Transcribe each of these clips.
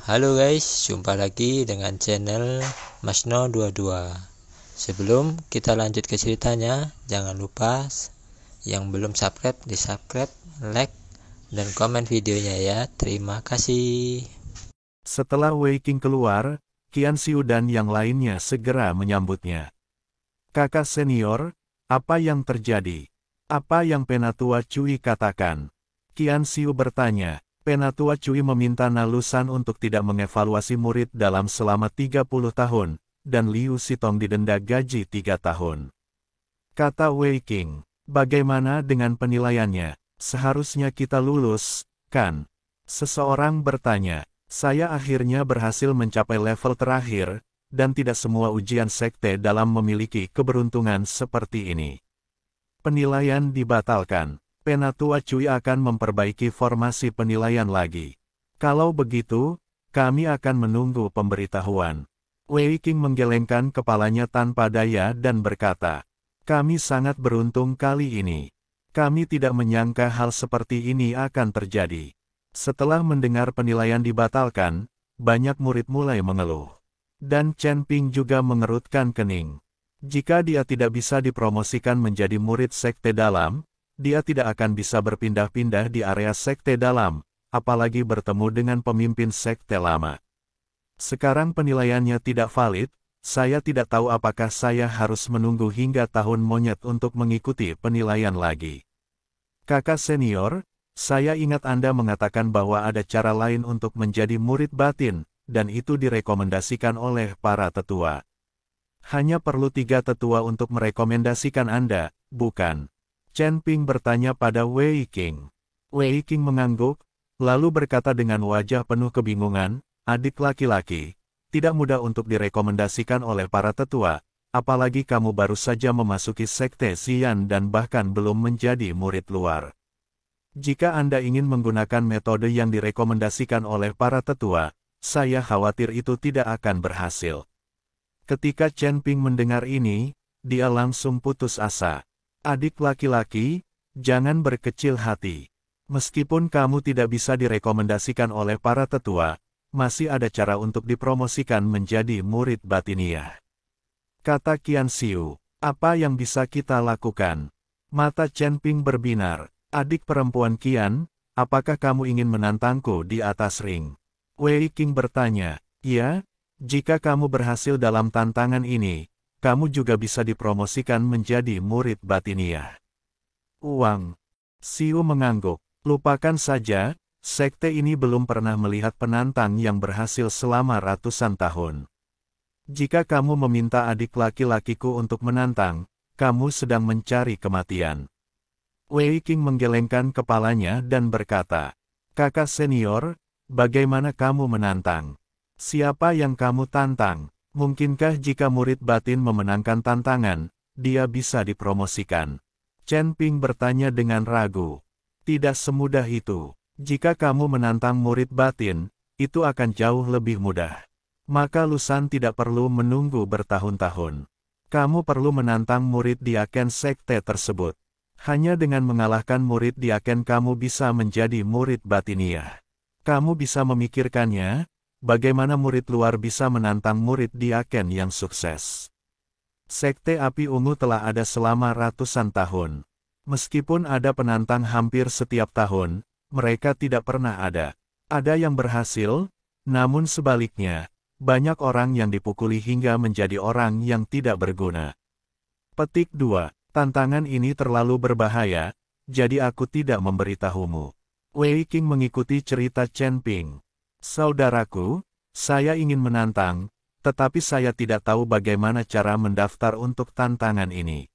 Halo guys, jumpa lagi dengan channel Masno22. Sebelum kita lanjut ke ceritanya, jangan lupa yang belum subscribe di subscribe, like, dan komen videonya ya. Terima kasih. Setelah Wei Qing keluar, Qian Xiu dan yang lainnya segera menyambutnya. Kakak senior, apa yang terjadi? Apa yang Penatua Cui katakan? Qian Xiu bertanya. Penatua Cui meminta Nalusan untuk tidak mengevaluasi murid dalam selama 30 tahun, dan Liu Sitong didenda gaji 3 tahun. Kata Wei Qing, bagaimana dengan penilaiannya? Seharusnya kita lulus, kan? Seseorang bertanya, saya akhirnya berhasil mencapai level terakhir, dan tidak semua ujian sekte dalam memiliki keberuntungan seperti ini. Penilaian dibatalkan. Penatua Cui akan memperbaiki formasi penilaian lagi. Kalau begitu, kami akan menunggu pemberitahuan. Wei Qing menggelengkan kepalanya tanpa daya dan berkata, kami sangat beruntung kali ini. Kami tidak menyangka hal seperti ini akan terjadi. Setelah mendengar penilaian dibatalkan, banyak murid mulai mengeluh. Dan Chen Ping juga mengerutkan kening. Jika dia tidak bisa dipromosikan menjadi murid sekte dalam, dia tidak akan bisa berpindah-pindah di area sekte dalam, apalagi bertemu dengan pemimpin sekte lama. Sekarang penilaiannya tidak valid, saya tidak tahu apakah saya harus menunggu hingga tahun monyet untuk mengikuti penilaian lagi. Kakak senior, saya ingat Anda mengatakan bahwa ada cara lain untuk menjadi murid batin, dan itu direkomendasikan oleh para tetua. Hanya perlu 3 tetua untuk merekomendasikan Anda, bukan? Chen Ping bertanya pada Wei Qing. Wei Qing mengangguk, lalu berkata dengan wajah penuh kebingungan, adik laki-laki, tidak mudah untuk direkomendasikan oleh para tetua, apalagi kamu baru saja memasuki sekte Xian dan bahkan belum menjadi murid luar. Jika Anda ingin menggunakan metode yang direkomendasikan oleh para tetua, saya khawatir itu tidak akan berhasil. Ketika Chen Ping mendengar ini, dia langsung putus asa. Adik laki-laki, jangan berkecil hati. Meskipun kamu tidak bisa direkomendasikan oleh para tetua, masih ada cara untuk dipromosikan menjadi murid batiniah. Kata Qian Xiu, apa yang bisa kita lakukan? Mata Chen Ping berbinar. Adik perempuan Qian, apakah kamu ingin menantangku di atas ring? Wei Qing bertanya, ya, jika kamu berhasil dalam tantangan ini, kamu juga bisa dipromosikan menjadi murid batiniah. Uang. Xiu mengangguk. Lupakan saja, sekte ini belum pernah melihat penantang yang berhasil selama ratusan tahun. Jika kamu meminta adik laki-lakiku untuk menantang, kamu sedang mencari kematian. Wei Qing menggelengkan kepalanya dan berkata, kakak senior, bagaimana kamu menantang? Siapa yang kamu tantang? Mungkinkah jika murid batin memenangkan tantangan, dia bisa dipromosikan? Chen Ping bertanya dengan ragu. Tidak semudah itu. Jika kamu menantang murid batin, itu akan jauh lebih mudah. Maka Lusan tidak perlu menunggu bertahun-tahun. Kamu perlu menantang murid di aken sekte tersebut. Hanya dengan mengalahkan murid di aken kamu bisa menjadi murid batiniah. Kamu bisa memikirkannya? Bagaimana murid luar bisa menantang murid di aken yang sukses? Sekte Api Ungu telah ada selama ratusan tahun. Meskipun ada penantang hampir setiap tahun, mereka tidak pernah ada. Ada yang berhasil, namun sebaliknya, banyak orang yang dipukuli hingga menjadi orang yang tidak berguna. Petik 2. Tantangan ini terlalu berbahaya, jadi aku tidak memberitahumu. Wei Qing mengikuti cerita Chen Ping. Saudaraku, saya ingin menantang, tetapi saya tidak tahu bagaimana cara mendaftar untuk tantangan ini.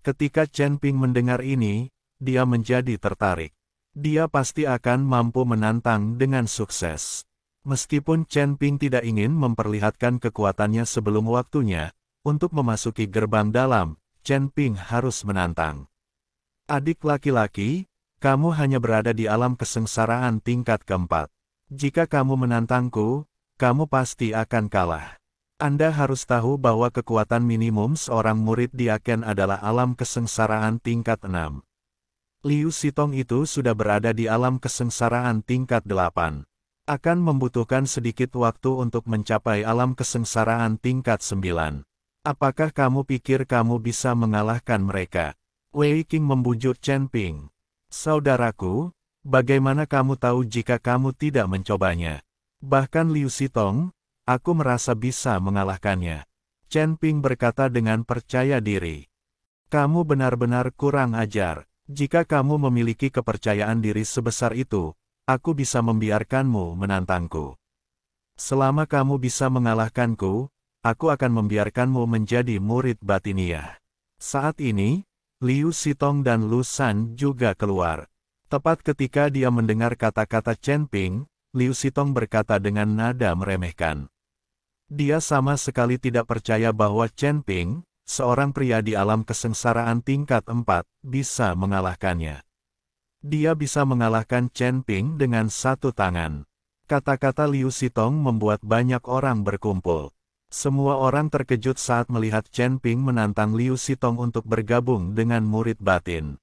Ketika Chen Ping mendengar ini, dia menjadi tertarik. Dia pasti akan mampu menantang dengan sukses. Meskipun Chen Ping tidak ingin memperlihatkan kekuatannya sebelum waktunya, untuk memasuki gerbang dalam, Chen Ping harus menantang. Adik laki-laki, kamu hanya berada di alam kesengsaraan tingkat keempat. Jika kamu menantangku, kamu pasti akan kalah. Anda harus tahu bahwa kekuatan minimum seorang murid di aken adalah alam kesengsaraan tingkat 6. Liu Sitong itu sudah berada di alam kesengsaraan tingkat 8. Akan membutuhkan sedikit waktu untuk mencapai alam kesengsaraan tingkat 9. Apakah kamu pikir kamu bisa mengalahkan mereka? Wei Qing membujuk Chen Ping. Saudaraku, bagaimana kamu tahu jika kamu tidak mencobanya? Bahkan Liu Sitong, aku merasa bisa mengalahkannya. Chen Ping berkata dengan percaya diri. Kamu benar-benar kurang ajar. Jika kamu memiliki kepercayaan diri sebesar itu, aku bisa membiarkanmu menantangku. Selama kamu bisa mengalahkanku, aku akan membiarkanmu menjadi murid batiniah. Saat ini, Liu Sitong dan Lu San juga keluar. Tepat ketika dia mendengar kata-kata Chen Ping, Liu Sitong berkata dengan nada meremehkan. Dia sama sekali tidak percaya bahwa Chen Ping, seorang pria di alam kesengsaraan tingkat 4, bisa mengalahkannya. Dia bisa mengalahkan Chen Ping dengan satu tangan. Kata-kata Liu Sitong membuat banyak orang berkumpul. Semua orang terkejut saat melihat Chen Ping menantang Liu Sitong untuk bergabung dengan murid batin.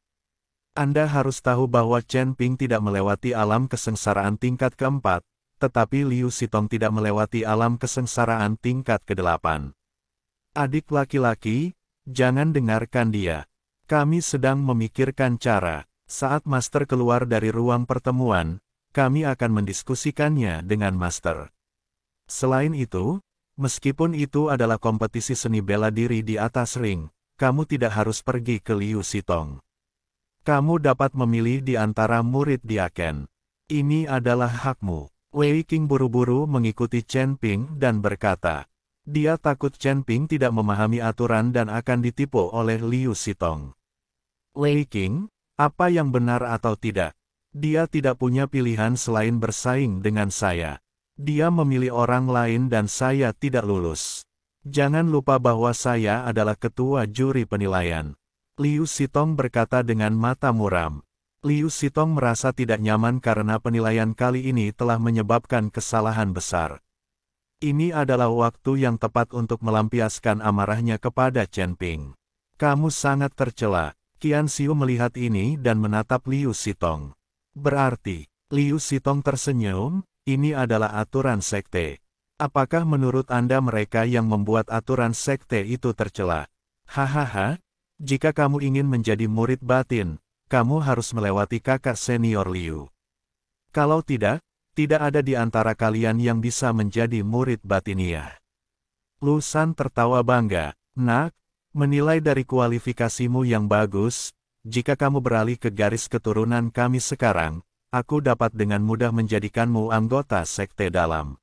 Anda harus tahu bahwa Chen Ping tidak melewati alam kesengsaraan tingkat keempat, tetapi Liu Sitong tidak melewati alam kesengsaraan tingkat ke-8. Adik laki-laki, jangan dengarkan dia. Kami sedang memikirkan cara. Saat Master keluar dari ruang pertemuan, kami akan mendiskusikannya dengan Master. Selain itu, meskipun itu adalah kompetisi seni bela diri di atas ring, kamu tidak harus pergi ke Liu Sitong. Kamu dapat memilih di antara murid Diaken. Ini adalah hakmu. Wei Qing buru-buru mengikuti Chen Ping dan berkata, dia takut Chen Ping tidak memahami aturan dan akan ditipu oleh Liu Sitong. Wei Qing, apa yang benar atau tidak? Dia tidak punya pilihan selain bersaing dengan saya. Dia memilih orang lain dan saya tidak lulus. Jangan lupa bahwa saya adalah ketua juri penilaian. Liu Sitong berkata dengan mata muram. Liu Sitong merasa tidak nyaman karena penilaian kali ini telah menyebabkan kesalahan besar. Ini adalah waktu yang tepat untuk melampiaskan amarahnya kepada Chen Ping. Kamu sangat tercela. Qian Xiu melihat ini dan menatap Liu Sitong. Berarti, Liu Sitong tersenyum, ini adalah aturan sekte. Apakah menurut Anda mereka yang membuat aturan sekte itu tercela? Hahaha, jika kamu ingin menjadi murid batin, kamu harus melewati kakak senior Liu. Kalau tidak ada di antara kalian yang bisa menjadi murid batiniah. Lu San tertawa bangga. Nak, menilai dari kualifikasimu yang bagus, jika kamu beralih ke garis keturunan kami sekarang, aku dapat dengan mudah menjadikanmu anggota sekte dalam.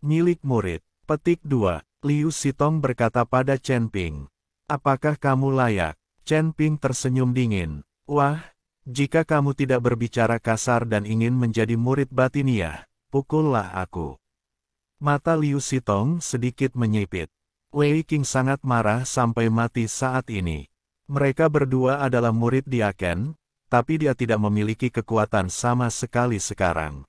Milik murid. Petik 2. Liu Sitong berkata pada Chen Ping. Apakah kamu layak? Chen Ping tersenyum dingin. Wah, jika kamu tidak berbicara kasar dan ingin menjadi murid batiniah, pukullah aku. Mata Liu Sitong sedikit menyipit. Wei Qing sangat marah sampai mati saat ini. Mereka berdua adalah murid Diaken, tapi dia tidak memiliki kekuatan sama sekali sekarang.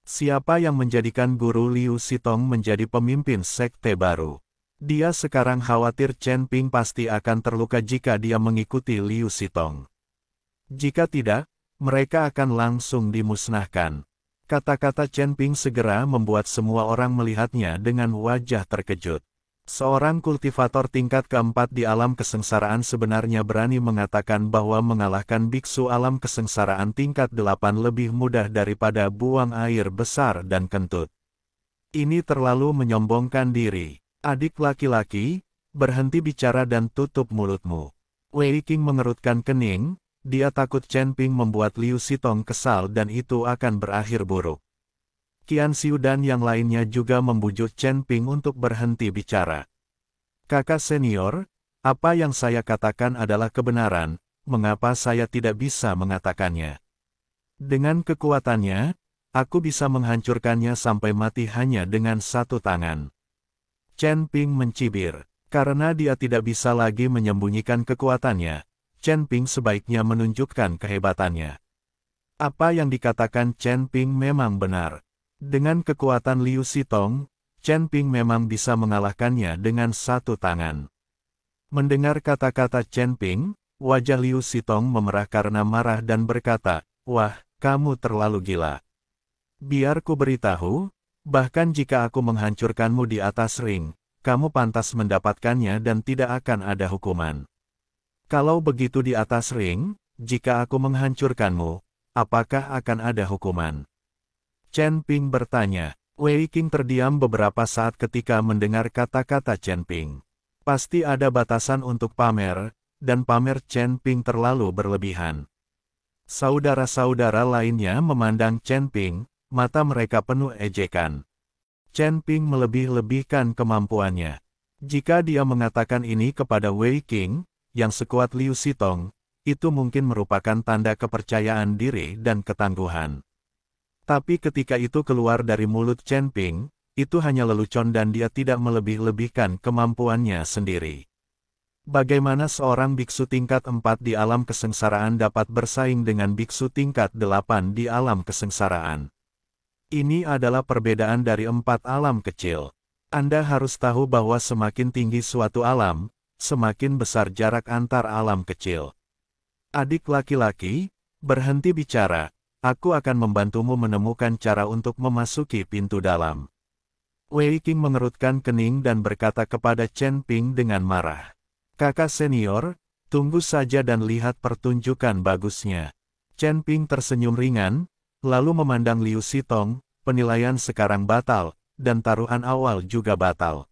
Siapa yang menjadikan guru Liu Sitong menjadi pemimpin sekte baru? Dia sekarang khawatir Chen Ping pasti akan terluka jika dia mengikuti Liu Sitong. Jika tidak, mereka akan langsung dimusnahkan. Kata-kata Chen Ping segera membuat semua orang melihatnya dengan wajah terkejut. Seorang kultivator tingkat keempat di alam kesengsaraan sebenarnya berani mengatakan bahwa mengalahkan biksu alam kesengsaraan tingkat 8 lebih mudah daripada buang air besar dan kentut. Ini terlalu menyombongkan diri. Adik laki-laki, berhenti bicara dan tutup mulutmu. Wei Qing mengerutkan kening. Dia takut Chen Ping membuat Liu Sitong kesal dan itu akan berakhir buruk. Qian Xiu dan yang lainnya juga membujuk Chen Ping untuk berhenti bicara. Kakak senior, apa yang saya katakan adalah kebenaran, mengapa saya tidak bisa mengatakannya? Dengan kekuatannya, aku bisa menghancurkannya sampai mati hanya dengan satu tangan. Chen Ping mencibir, karena dia tidak bisa lagi menyembunyikan kekuatannya. Chen Ping sebaiknya menunjukkan kehebatannya. Apa yang dikatakan Chen Ping memang benar. Dengan kekuatan Liu Sitong, Chen Ping memang bisa mengalahkannya dengan satu tangan. Mendengar kata-kata Chen Ping, wajah Liu Sitong memerah karena marah dan berkata, wah, kamu terlalu gila. Biar ku beritahu, bahkan jika aku menghancurkanmu di atas ring, kamu pantas mendapatkannya dan tidak akan ada hukuman. Kalau begitu di atas ring, jika aku menghancurkanmu, apakah akan ada hukuman? Chen Ping bertanya. Wei Qing terdiam beberapa saat ketika mendengar kata-kata Chen Ping. Pasti ada batasan untuk pamer, dan pamer Chen Ping terlalu berlebihan. Saudara-saudara lainnya memandang Chen Ping, mata mereka penuh ejekan. Chen Ping melebih-lebihkan kemampuannya. Jika dia mengatakan ini kepada Wei Qing, yang sekuat Liu Sitong, itu mungkin merupakan tanda kepercayaan diri dan ketangguhan. Tapi ketika itu keluar dari mulut Chen Ping, itu hanya lelucon dan dia tidak melebih-lebihkan kemampuannya sendiri. Bagaimana seorang biksu tingkat 4 di alam kesengsaraan dapat bersaing dengan biksu tingkat 8 di alam kesengsaraan? Ini adalah perbedaan dari 4 alam kecil. Anda harus tahu bahwa semakin tinggi suatu alam, semakin besar jarak antar alam kecil. Adik laki-laki, berhenti bicara, aku akan membantumu menemukan cara untuk memasuki pintu dalam. Wei Qing mengerutkan kening dan berkata kepada Chen Ping dengan marah. Kakak senior, tunggu saja dan lihat pertunjukan bagusnya. Chen Ping tersenyum ringan, lalu memandang Liu Sitong, penilaian sekarang batal, dan taruhan awal juga batal.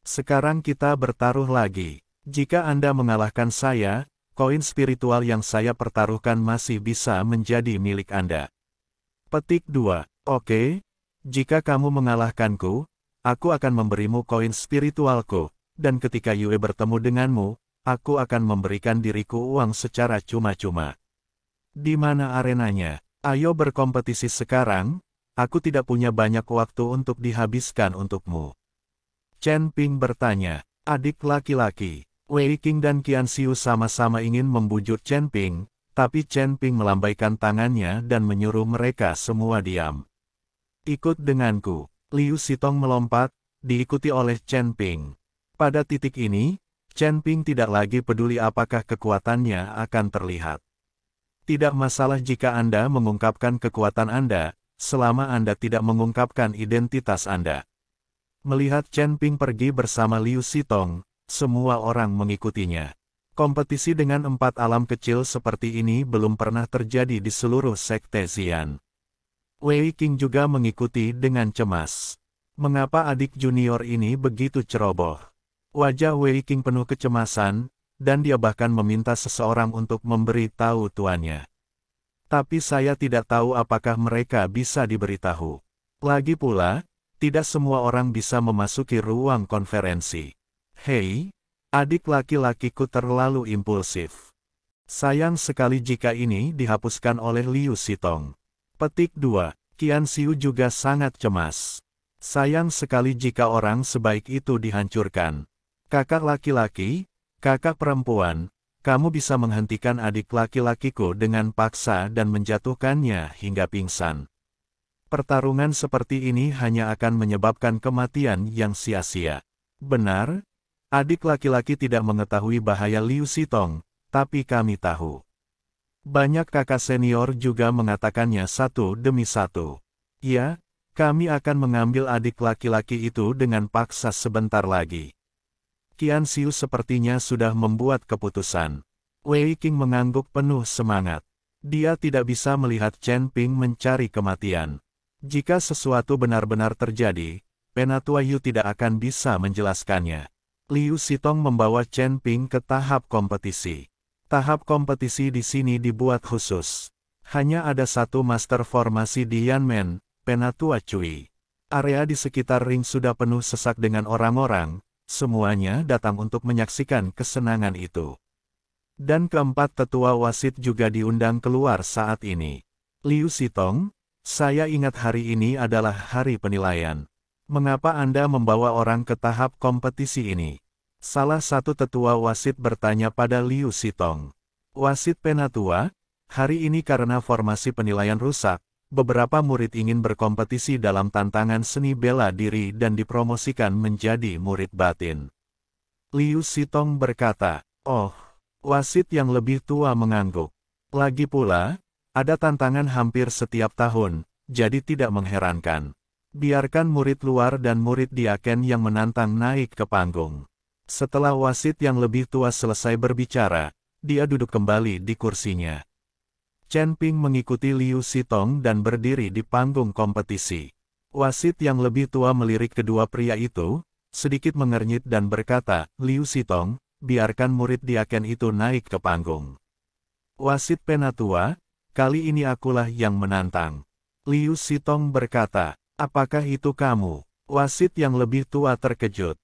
Sekarang kita bertaruh lagi. Jika Anda mengalahkan saya, koin spiritual yang saya pertaruhkan masih bisa menjadi milik Anda. Petik 2. Oke, jika kamu mengalahkanku, aku akan memberimu koin spiritualku, dan ketika Yue bertemu denganmu, aku akan memberikan diriku uang secara cuma-cuma. Di mana arenanya? Ayo berkompetisi sekarang, aku tidak punya banyak waktu untuk dihabiskan untukmu. Chen Ping bertanya, adik laki-laki. Wei Qing dan Qian Xiu sama-sama ingin membujuk Chen Ping, tapi Chen Ping melambaikan tangannya dan menyuruh mereka semua diam. Ikut denganku. Liu Sitong melompat, diikuti oleh Chen Ping. Pada titik ini, Chen Ping tidak lagi peduli apakah kekuatannya akan terlihat. Tidak masalah jika Anda mengungkapkan kekuatan Anda, selama Anda tidak mengungkapkan identitas Anda. Melihat Chen Ping pergi bersama Liu Sitong, semua orang mengikutinya. Kompetisi dengan 4 alam kecil seperti ini belum pernah terjadi di seluruh sekte Xian. Wei Qing juga mengikuti dengan cemas. Mengapa adik junior ini begitu ceroboh? Wajah Wei Qing penuh kecemasan, dan dia bahkan meminta seseorang untuk memberi tahu tuannya. Tapi saya tidak tahu apakah mereka bisa diberitahu. Lagi pula, tidak semua orang bisa memasuki ruang konferensi. Hei, adik laki-lakiku terlalu impulsif. Sayang sekali jika ini dihapuskan oleh Liu Sitong. Petik 2. Qian Xiu juga sangat cemas. Sayang sekali jika orang sebaik itu dihancurkan. Kakak laki-laki, kakak perempuan, kamu bisa menghentikan adik laki-lakiku dengan paksa dan menjatuhkannya hingga pingsan. Pertarungan seperti ini hanya akan menyebabkan kematian yang sia-sia. Benar, adik laki-laki tidak mengetahui bahaya Liu Sitong, tapi kami tahu. Banyak kakak senior juga mengatakannya satu demi satu. Ya, kami akan mengambil adik laki-laki itu dengan paksa sebentar lagi. Qian Xiu sepertinya sudah membuat keputusan. Wei Qing mengangguk penuh semangat. Dia tidak bisa melihat Chen Ping mencari kematian. Jika sesuatu benar-benar terjadi, Penatua Yu tidak akan bisa menjelaskannya. Liu Sitong membawa Chen Ping ke tahap kompetisi. Tahap kompetisi di sini dibuat khusus. Hanya ada satu master formasi di Yanmen, Penatua Cui. Area di sekitar ring sudah penuh sesak dengan orang-orang. Semuanya datang untuk menyaksikan kesenangan itu. Dan keempat tetua wasit juga diundang keluar saat ini. Liu Sitong, saya ingat hari ini adalah hari penilaian. Mengapa Anda membawa orang ke tahap kompetisi ini? Salah satu tetua wasit bertanya pada Liu Sitong. Wasit Penatua, hari ini karena formasi penilaian rusak, beberapa murid ingin berkompetisi dalam tantangan seni bela diri dan dipromosikan menjadi murid batin. Liu Sitong berkata, oh, wasit yang lebih tua mengangguk. Lagi pula, ada tantangan hampir setiap tahun, jadi tidak mengherankan. Biarkan murid luar dan murid Diaken yang menantang naik ke panggung. Setelah wasit yang lebih tua selesai berbicara, dia duduk kembali di kursinya. Chen Ping mengikuti Liu Sitong dan berdiri di panggung kompetisi. Wasit yang lebih tua melirik kedua pria itu, sedikit mengernyit dan berkata, "Liu Sitong, biarkan murid Diaken itu naik ke panggung." Wasit penatua, "Kali ini akulah yang menantang." Liu Sitong berkata, "Apakah itu kamu?" Wasit yang lebih tua terkejut.